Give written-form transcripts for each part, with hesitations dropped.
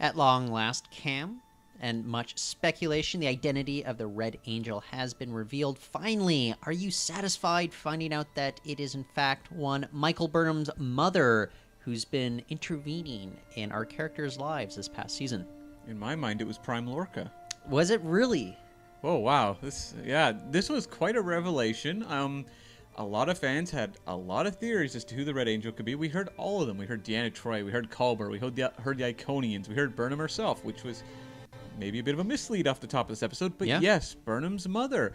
At long last, Cam, and much speculation, the identity of the Red Angel has been revealed. Finally, are you satisfied finding out that it is in fact one Michael Burnham's mother who's been intervening in our characters' lives this past season? In my mind, it was Prime Lorca. Was it really? Oh wow, this was quite a revelation. A lot of fans had a lot of theories as to who the Red Angel could be. We heard all of them. We heard Deanna Troi, we heard Culber, we heard the Iconians, we heard Burnham herself, which was maybe a bit of a mislead off the top of this episode. But yes, Burnham's mother.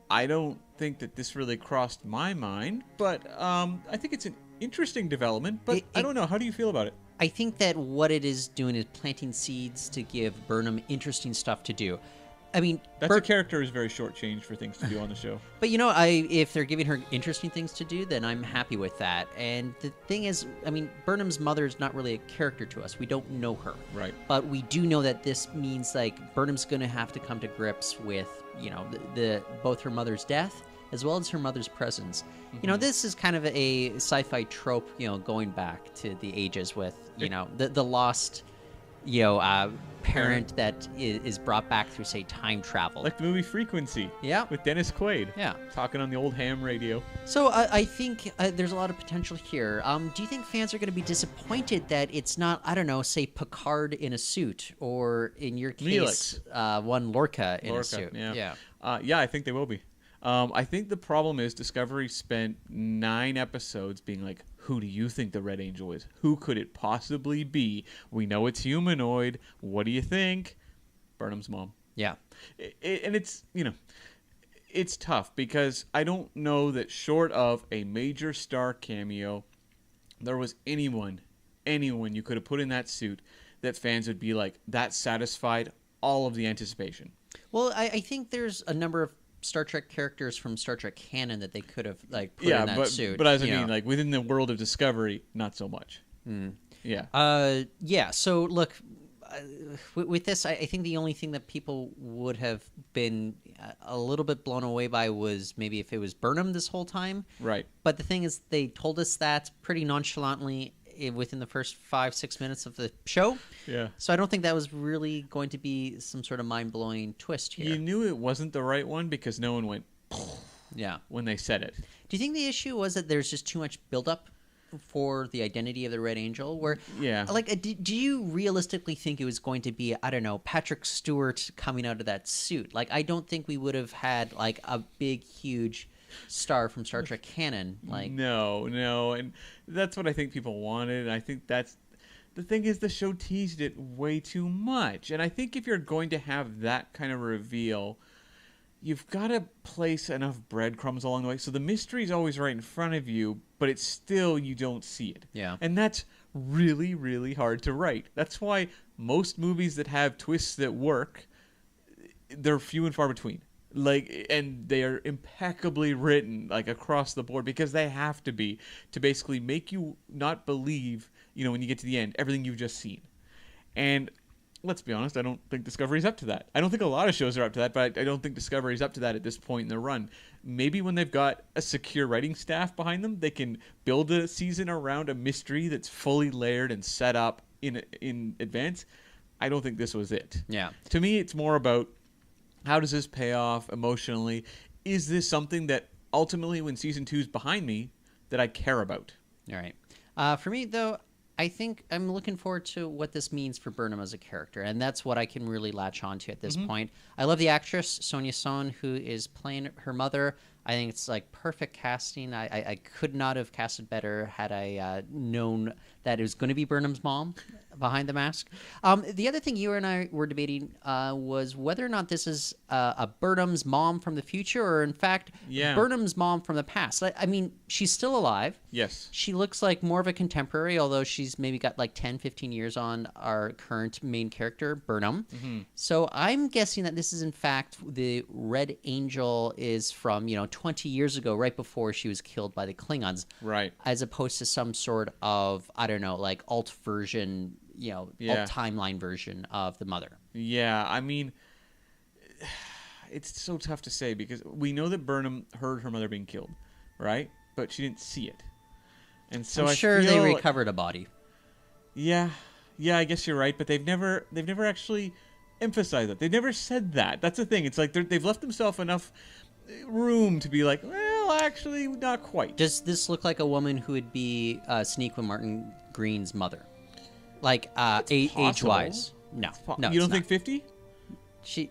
I don't think that this really crossed my mind, but I think it's an interesting development. But I don't know. How do you feel about it? I think that what it is doing is planting seeds to give Burnham interesting stuff to do. I mean, that's a character is very shortchanged for things to do on the show. But if they're giving her interesting things to do, then I'm happy with that. And the thing is, I mean, Burnham's mother is not really a character to us. We don't know her, right? But we do know that this means like Burnham's going to have to come to grips with the both her mother's death as well as her mother's presence. Mm-hmm. This is kind of a sci-fi trope, going back to the ages with the lost parent that is brought back through, say, time travel. Like the movie Frequency. Yeah. With Dennis Quaid. Yeah. Talking on the old ham radio. So I think there's a lot of potential here. Do you think fans are going to be disappointed that it's not, I don't know, say Picard in a suit, or in your case, one Lorca in a suit? Yeah. Yeah, I think they will be. I think the problem is Discovery spent 9 episodes being like, who do you think the Red Angel is? Who could it possibly be? We know it's humanoid. What do you think? Burnham's mom. Yeah. And it's, it's tough because I don't know that short of a major star cameo, there was anyone you could have put in that suit that fans would be like, that satisfied all of the anticipation. Well, I think there's a number of Star Trek characters from Star Trek canon that they could have put in that suit. But as I mean, within the world of Discovery, not so much. Yeah. So look, with this, I think the only thing that people would have been a little bit blown away by was maybe if it was Burnham this whole time. Right. But the thing is, they told us that pretty nonchalantly within the first 5-6 minutes of the show. Yeah. So I don't think that was really going to be some sort of mind-blowing twist here. You knew it wasn't the right one because no one went when they said it. Do you think the issue was that there's just too much buildup for the identity of the Red Angel? Where, do you realistically think it was going to be, I don't know, Patrick Stewart coming out of that suit? I don't think we would have had a big, huge star from Star Trek canon. No, and that's what I think people wanted, and I think that's the thing is the show teased it way too much. And I think if you're going to have that kind of reveal, you've got to place enough breadcrumbs along the way. So the mystery is always right in front of you, but it's still, you don't see it. Yeah. And that's really, really hard to write. That's why most movies that have twists that work, they're few and far between. And they are impeccably written, across the board, because they have to be, to basically make you not believe, when you get to the end, everything you've just seen. And let's be honest, I don't think Discovery's up to that. I don't think a lot of shows are up to that, but I don't think Discovery's up to that at this point in the run. Maybe when they've got a secure writing staff behind them, they can build a season around a mystery that's fully layered and set up in advance. I don't think this was it. Yeah. To me, it's more about, how does this pay off emotionally? Is this something that ultimately, when season 2's behind me, that I care about? All right. For me, though, I think I'm looking forward to what this means for Burnham as a character, and that's what I can really latch onto at this point. I love the actress, Sonia Son, who is playing her mother. I think it's perfect casting. I could not have casted better had I known that it was going to be Burnham's mom behind the mask. The other thing you and I were debating was whether or not this is a Burnham's mom from the future, or in fact Burnham's mom from the past. I mean, she's still alive. Yes. She looks like more of a contemporary, although she's maybe got 10, 15 years on our current main character, Burnham. Mm-hmm. So I'm guessing that this is in fact the Red Angel is from 20 years ago, right before she was killed by the Klingons. Right. As opposed to some sort of, I don't know, alt version, alt timeline version of the mother. Yeah, I mean, it's so tough to say because we know that Burnham heard her mother being killed, right? But she didn't see it. And so I'm sure they recovered a body. Yeah, Yeah, I guess you're right, but they've never actually emphasized that. They've never said that. That's the thing. It's like they've left themselves enough room to be like, well, actually, not quite. Does this look like a woman who would be Sonequa Martin Green's mother? Like age-wise? No, no. You don't think 50?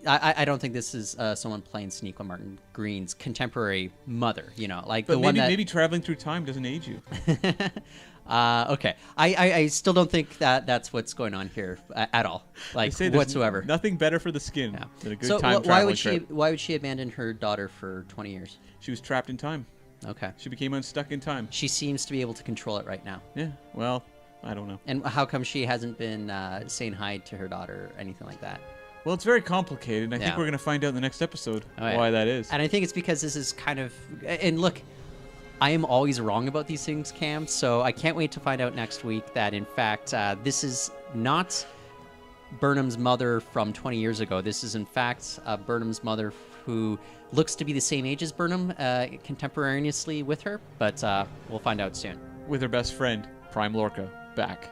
I don't think this is someone playing Sonequa Martin Green's contemporary mother. You know, like But the one that maybe traveling through time doesn't age you. Okay. I still don't think that's what's going on here at all, like whatsoever. Nothing better for the skin than a good so time why would trip. why would she abandon her daughter for 20 years? She was trapped in time. Okay. She became unstuck in time. She seems to be able to control it right now. Yeah. Well, I don't know. And how come she hasn't been saying hi to her daughter or anything like that? Well, it's very complicated. I think we're going to find out in the next episode why that is. And I think it's because this is kind of... And look, I am always wrong about these things, Cam, so I can't wait to find out next week that, in fact, this is not Burnham's mother from 20 years ago. This is, in fact, Burnham's mother who looks to be the same age as Burnham, contemporaneously with her, but we'll find out soon. With her best friend, Prime Lorca, back.